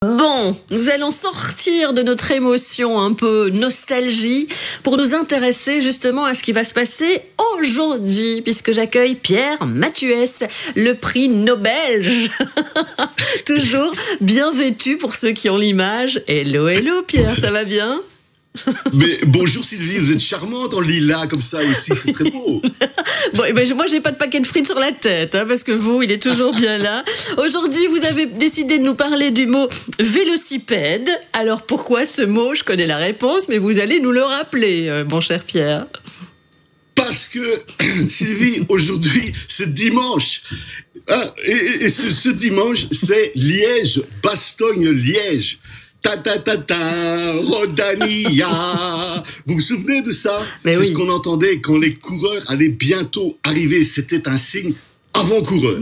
Bon, nous allons sortir de notre émotion un peu nostalgie pour nous intéresser justement à ce qui va se passer aujourd'hui, puisque j'accueille Pierre Mathuès, le prix Nobel. Toujours bien vêtu pour ceux qui ont l'image. Hello, hello Pierre, ça va bien ? Mais bonjour Sylvie, vous êtes charmante en lilas comme ça aussi, c'est très beau. Bon, ben, moi j'ai pas de paquet de frites sur la tête, hein, parce que vous, il est toujours bien là. Aujourd'hui, vous avez décidé de nous parler du mot vélocipède. Alors pourquoi ce mot ? Je connais la réponse, mais vous allez nous le rappeler, mon cher Pierre. Parce que Sylvie, aujourd'hui c'est dimanche. Ah, et ce dimanche c'est Liège-Bastogne-Liège. Ta ta ta ta, Rodania. Vous vous souvenez de ça ? Mais c'est oui. Ce qu'on entendait quand les coureurs allaient bientôt arriver. C'était un signe avant-coureur.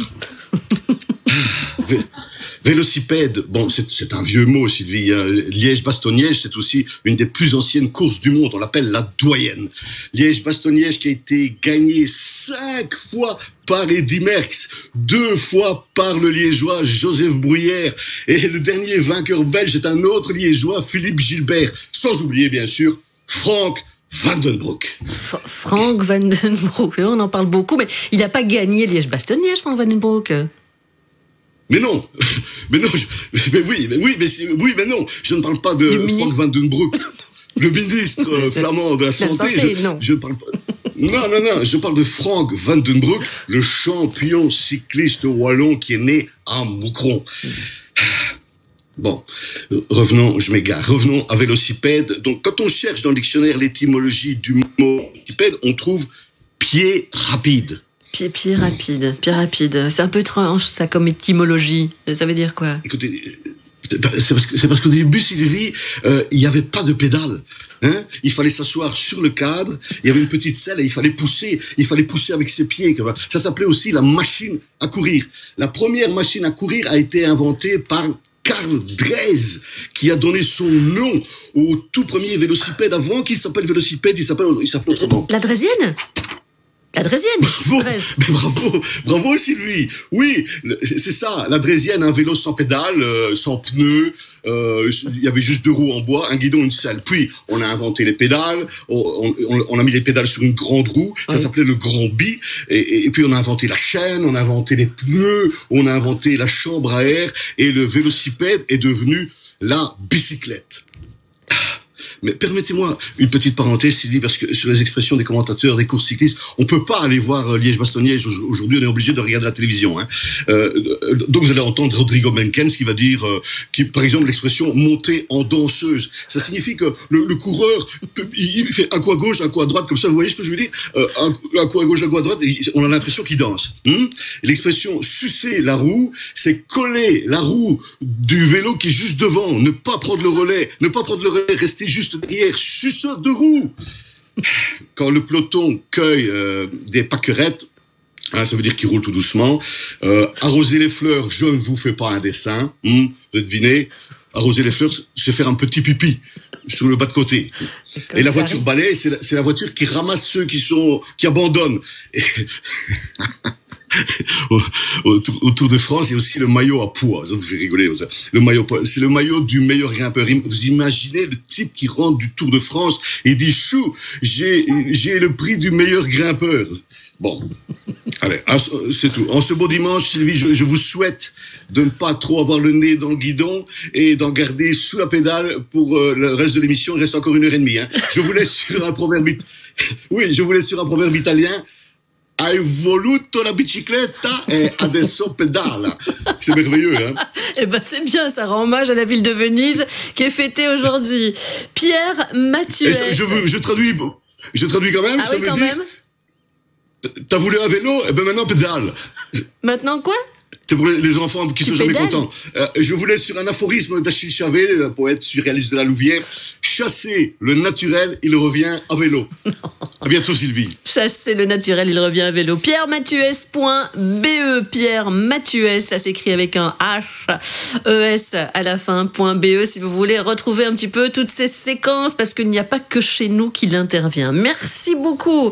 Vélocipède, bon, c'est un vieux mot, Sylvie. Liège-Bastogne-Liège, c'est aussi une des plus anciennes courses du monde. On l'appelle la doyenne. Liège-Bastogne-Liège qui a été gagnée 5 fois par Eddy Merckx, 2 fois par le Liégeois Joseph Bruyère, et le dernier vainqueur belge est un autre Liégeois, Philippe Gilbert, sans oublier bien sûr Frank Vandenbroek. Frank Vandenbroek, on en parle beaucoup, mais il n'a pas gagné Liège-Bastogne-Liège, Frank Vandenbroek. Mais non, mais non, mais non, je ne parle pas de Frank Vandenbroek, le ministre flamand de la Santé. Je ne parle pas. Non, je parle de Frank Vandenbroek, le champion cycliste wallon qui est né à Moucron. Bon, revenons à vélocipède. Donc, quand on cherche dans le dictionnaire l'étymologie du mot vélocipède, on trouve pied rapide. Pied rapide. C'est un peu étrange, ça, comme étymologie. Ça veut dire quoi ? Écoutez, c'est parce qu'au début, Sylvie, il n'y avait pas de pédale. Hein, il fallait s'asseoir sur le cadre, il y avait une petite selle et il fallait pousser avec ses pieds. Ça s'appelait aussi la machine à courir. La première machine à courir a été inventée par Carl Drees, qui a donné son nom au tout premier vélocipède. Avant qu'il s'appelle vélocipède, il s'appelait autrement. La Drésienne ? La Drésienne. Bravo Sylvie. Oui, c'est ça, la Drésienne, un vélo sans pédale, sans pneus, il y avait juste 2 roues en bois, un guidon, une selle. Puis, on a inventé les pédales, on a mis les pédales sur une grande roue, ça s'appelait le grand bi, et puis on a inventé la chaîne, on a inventé les pneus, on a inventé la chambre à air, et le vélocipède est devenu la bicyclette. Mais permettez-moi une petite parenthèse, Sylvie, parce que sur les expressions des commentateurs des courses cyclistes, on peut pas aller voir Liège-Bastogne-Liège. Aujourd'hui, on est obligé de regarder la télévision. Hein. Donc, vous allez entendre Rodrigo Menkens qui va dire, par exemple, l'expression monter en danseuse. Ça signifie que le coureur, il fait un coup à gauche, un coup à droite, comme ça. Vous voyez ce que je veux dire ? Un coup à gauche, un coup à droite, et on a l'impression qu'il danse. L'expression sucer la roue, c'est coller la roue du vélo qui est juste devant, ne pas prendre le relais, rester juste derrière, suceur de roue. Quand le peloton cueille des pâquerettes, hein, ça veut dire qu'il roule tout doucement. Arroser les fleurs, je ne vous fais pas un dessin. Vous devinez, arroser les fleurs, c'est faire un petit pipi sur le bas de côté. Et la voiture balai, c'est la voiture qui ramasse ceux qui abandonnent. Et au Tour de France, il y a aussi le maillot à pois. Ça vous fait rigoler. Le maillot, c'est le maillot du meilleur grimpeur. Vous imaginez le type qui rentre du Tour de France et dit chou, j'ai le prix du meilleur grimpeur. Bon, allez, c'est tout. En ce beau dimanche, Sylvie, je vous souhaite de ne pas trop avoir le nez dans le guidon et d'en garder sous la pédale pour le reste de l'émission. Il reste encore 1h30. Hein. Je vous laisse sur un proverbe. Oui, je vous laisse sur un proverbe italien. Hai voluto la bicicletta e adesso pedala. C'est merveilleux, hein? Eh ben, c'est bien, ça rend hommage à la ville de Venise qui est fêtée aujourd'hui. Pierre Mathuès. Je traduis quand même. Ah ça oui, veut quand dire, même. T'as voulu un vélo? Eh ben, maintenant pédale. Maintenant quoi? C'est pour les enfants qui sont jamais pédales contents. Je vous laisse sur un aphorisme d'Achille Chavet, le poète surréaliste de la Louvière. Chasser le naturel, il revient à vélo. Non. À bientôt, Sylvie. Chasser le naturel, il revient à vélo. pierremathuès.be. Pierre Mathuès, ça s'écrit avec un H-E-S à la fin, .be, si vous voulez retrouver un petit peu toutes ces séquences, parce qu'il n'y a pas que chez nous qu'il intervient. Merci beaucoup.